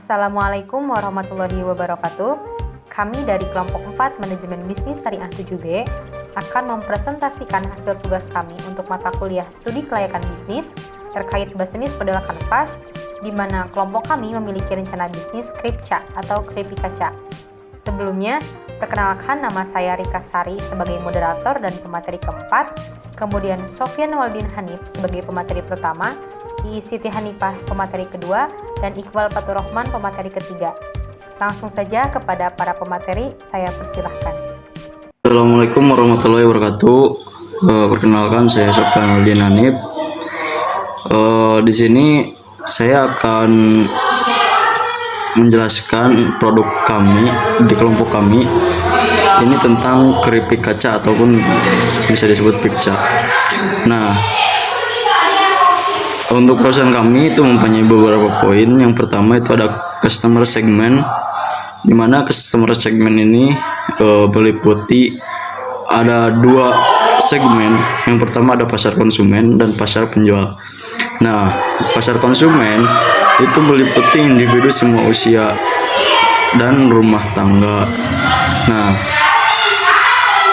Assalamualaikum warahmatullahi wabarakatuh. Kami dari kelompok 4 Manajemen Bisnis Syariah 7B akan mempresentasikan hasil tugas kami untuk mata kuliah Studi Kelayakan Bisnis terkait bisnis adalah kanvas, di mana kelompok kami memiliki rencana bisnis KRIPCA atau Kripi Kaca. Sebelumnya, perkenalkan nama saya Rika Sari sebagai moderator dan pemateri keempat, kemudian Sofyan Waldin Hanif sebagai pemateri pertama, Siti Hanifah pemateri kedua, dan Iqbal Faturrahman pemateri ketiga. Langsung saja kepada para pemateri, saya persilahkan. Assalamualaikum warahmatullahi wabarakatuh. Perkenalkan, saya Sofyan Waldin Hanif. Di sini saya akan menjelaskan produk kami di kelompok kami. Ini tentang keripik kaca ataupun bisa disebut pizza. Nah, untuk perusahaan kami itu mempunyai beberapa poin. Yang pertama itu ada customer segment, di mana customer segment ini meliputi ada dua segmen. Yang pertama ada pasar konsumen dan pasar penjual. Nah, pasar konsumen itu meliputi individu semua usia dan rumah tangga. Nah,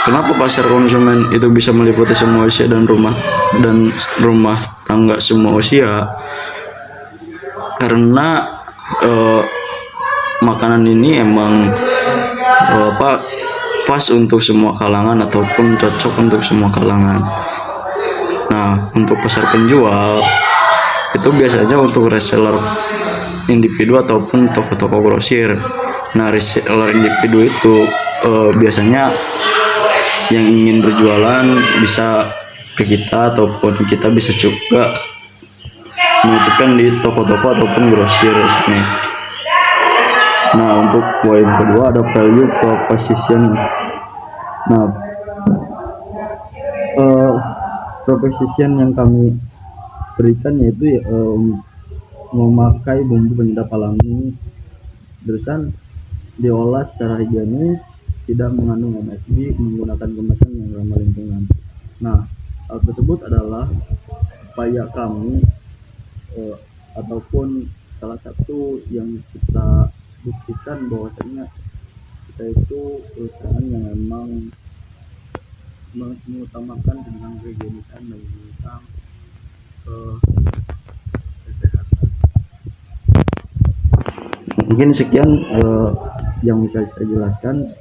kenapa pasar konsumen itu bisa meliputi semua usia dan rumah tangga semua usia? Karena makanan ini emang pas untuk semua kalangan ataupun cocok untuk semua kalangan. Nah, untuk pasar penjual itu biasanya untuk reseller individu ataupun toko-toko grosir. Nah, reseller individu itu biasanya yang ingin berjualan bisa ke kita, ataupun kita bisa juga menitipkan di toko-toko ataupun grosir sini. Nah, untuk poin kedua ada value proposition. Nah, proposition yang kami berikan yaitu memakai bumbu penyedap alami, terusan diolah secara higienis, tidak mengandung MSG, menggunakan kemasan yang ramah lingkungan. Nah, hal tersebut adalah upaya kami ataupun salah satu yang kita buktikan bahwasanya kita itu perusahaan yang memang mengutamakan tentang kehigienisan dan tentang kesehatan. Mungkin sekian yang bisa saya jelaskan.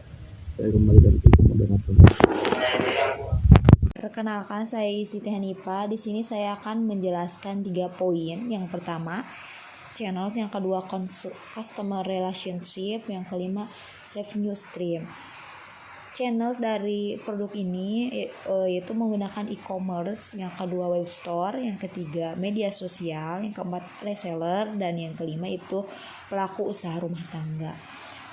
Saya kembali dari itu moderator. Perkenalkan, saya Siti Hanifah. Di sini saya akan menjelaskan 3 poin. Yang pertama, channel, yang kedua customer relationship, yang kelima revenue stream. Channel dari produk ini yaitu menggunakan e-commerce, yang kedua web store, yang ketiga media sosial, yang keempat reseller, dan yang kelima itu pelaku usaha rumah tangga.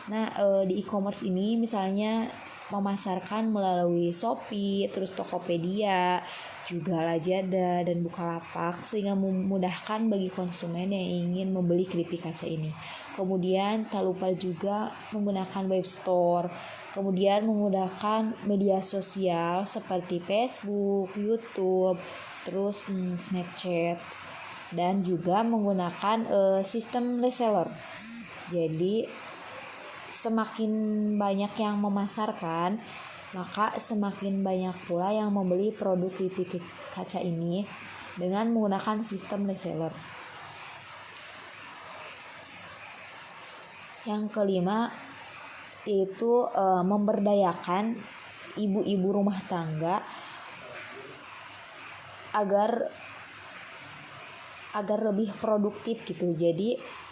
Nah, di e-commerce ini misalnya memasarkan melalui Shopee, terus Tokopedia, juga Lazada dan Bukalapak, sehingga memudahkan bagi konsumen yang ingin membeli keripik kaca ini. Kemudian tak lupa juga menggunakan web store, kemudian menggunakan media sosial seperti Facebook, YouTube, terus Snapchat, dan juga menggunakan sistem reseller. Jadi semakin banyak yang memasarkan, maka semakin banyak pula yang membeli produk keripik kaca ini dengan menggunakan sistem reseller. Yang kelima yaitu memberdayakan ibu-ibu rumah tangga agar lebih produktif gitu. Jadi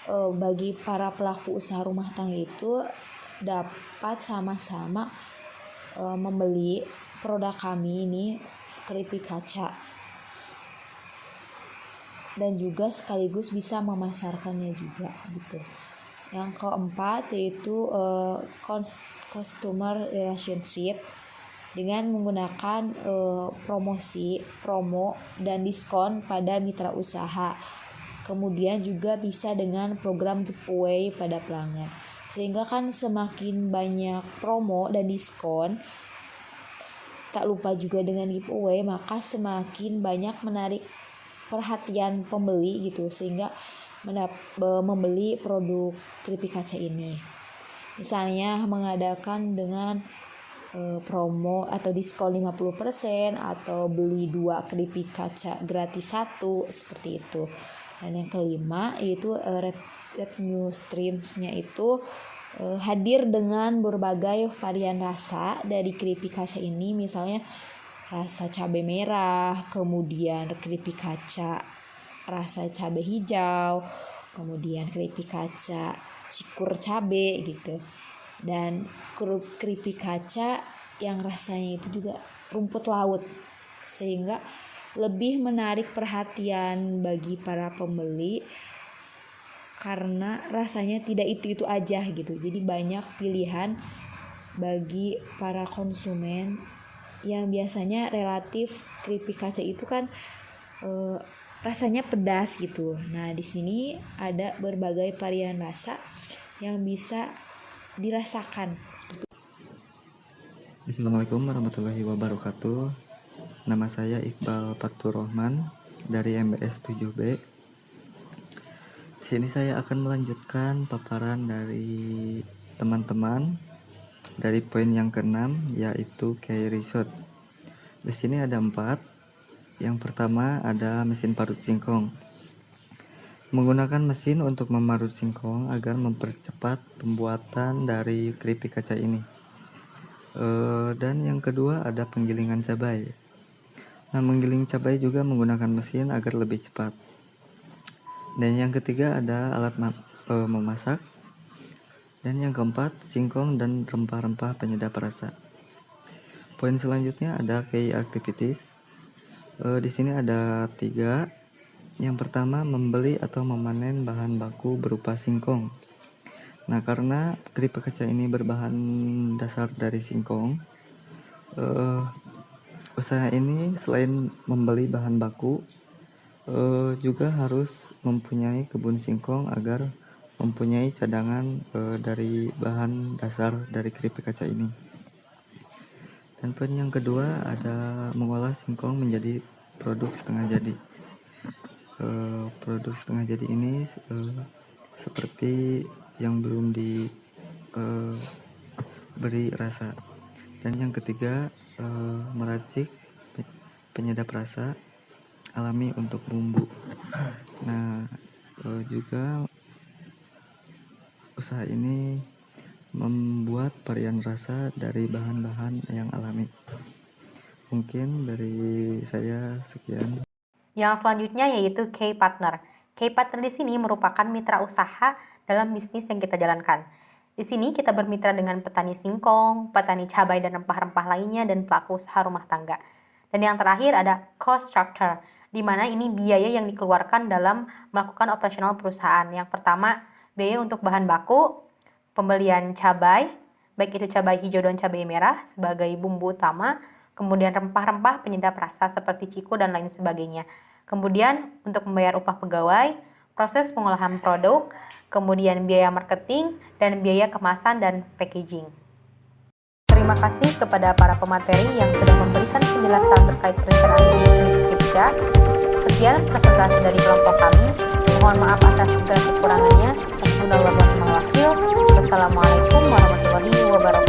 bagi para pelaku usaha rumah tangga itu dapat sama-sama membeli produk kami ini keripik kaca, dan juga sekaligus bisa memasarkannya juga gitu. Yang keempat yaitu customer relationship, dengan menggunakan promo dan diskon pada mitra usaha. Kemudian juga bisa dengan program giveaway pada pelanggan. Sehingga kan semakin banyak promo dan diskon, tak lupa juga dengan giveaway, maka semakin banyak menarik perhatian pembeli gitu, sehingga membeli produk keripik kaca ini. Misalnya mengadakan dengan promo atau diskon 50% atau beli 2 keripik kaca gratis 1 seperti itu. Dan yang kelima yaitu revenue streams-nya itu hadir dengan berbagai varian rasa dari keripik kaca ini, misalnya rasa cabai merah, kemudian keripik kaca rasa cabai hijau, kemudian keripik kaca cikur cabai gitu. Dan keripik kaca yang rasanya itu juga rumput laut, sehingga lebih menarik perhatian bagi para pembeli karena rasanya tidak itu-itu aja gitu. Jadi banyak pilihan bagi para konsumen yang biasanya relatif keripik kaca itu kan rasanya pedas gitu. Nah, di sini ada berbagai varian rasa yang bisa dirasakan seperti. Assalamualaikum warahmatullahi wabarakatuh. Nama saya Iqbal Fatur Rahman dari MBS 7B. Di sini saya akan melanjutkan paparan dari teman-teman dari poin yang ke-6, yaitu key research. Di sini ada 4. Yang pertama ada mesin parut singkong. Menggunakan mesin untuk memarut singkong agar mempercepat pembuatan dari keripik kaca ini. Dan yang kedua ada penggilingan cabai. Nah, menggiling cabai juga menggunakan mesin agar lebih cepat. Dan yang ketiga ada alat memasak. Dan yang keempat singkong dan rempah-rempah penyedap rasa. Poin selanjutnya ada key activities. Di sini ada 3. Yang pertama, membeli atau memanen bahan baku berupa singkong. Nah, karena keripik kaca ini berbahan dasar dari singkong, usaha ini selain membeli bahan baku, juga harus mempunyai kebun singkong agar mempunyai cadangan dari bahan dasar dari keripik kaca ini. Dan poin yang kedua ada mengolah singkong menjadi produk setengah jadi. Produk setengah jadi ini seperti yang belum diberi rasa. Dan yang ketiga meracik penyedap rasa alami untuk bumbu. Nah, juga usaha ini membuat varian rasa dari bahan-bahan yang alami. Mungkin dari saya sekian. Yang selanjutnya yaitu key partner. Key partner di sini merupakan mitra usaha dalam bisnis yang kita jalankan. Di sini kita bermitra dengan petani singkong, petani cabai dan rempah-rempah lainnya, dan pelaku usaha rumah tangga. Dan yang terakhir ada cost structure, di mana ini biaya yang dikeluarkan dalam melakukan operasional perusahaan. Yang pertama, biaya untuk bahan baku, pembelian cabai, baik itu cabai hijau dan cabai merah sebagai bumbu utama, kemudian rempah-rempah penyedap rasa seperti ciku dan lain sebagainya. Kemudian untuk membayar upah pegawai, proses pengolahan produk, kemudian biaya marketing, dan biaya kemasan dan packaging. Terima kasih kepada para pemateri yang sudah memberikan penjelasan terkait perencanaan bisnis Kripca. Sekian presentasi dari kelompok kami. Mohon maaf atas segala kekurangannya. Wassalamualaikum warahmatullahi wabarakatuh.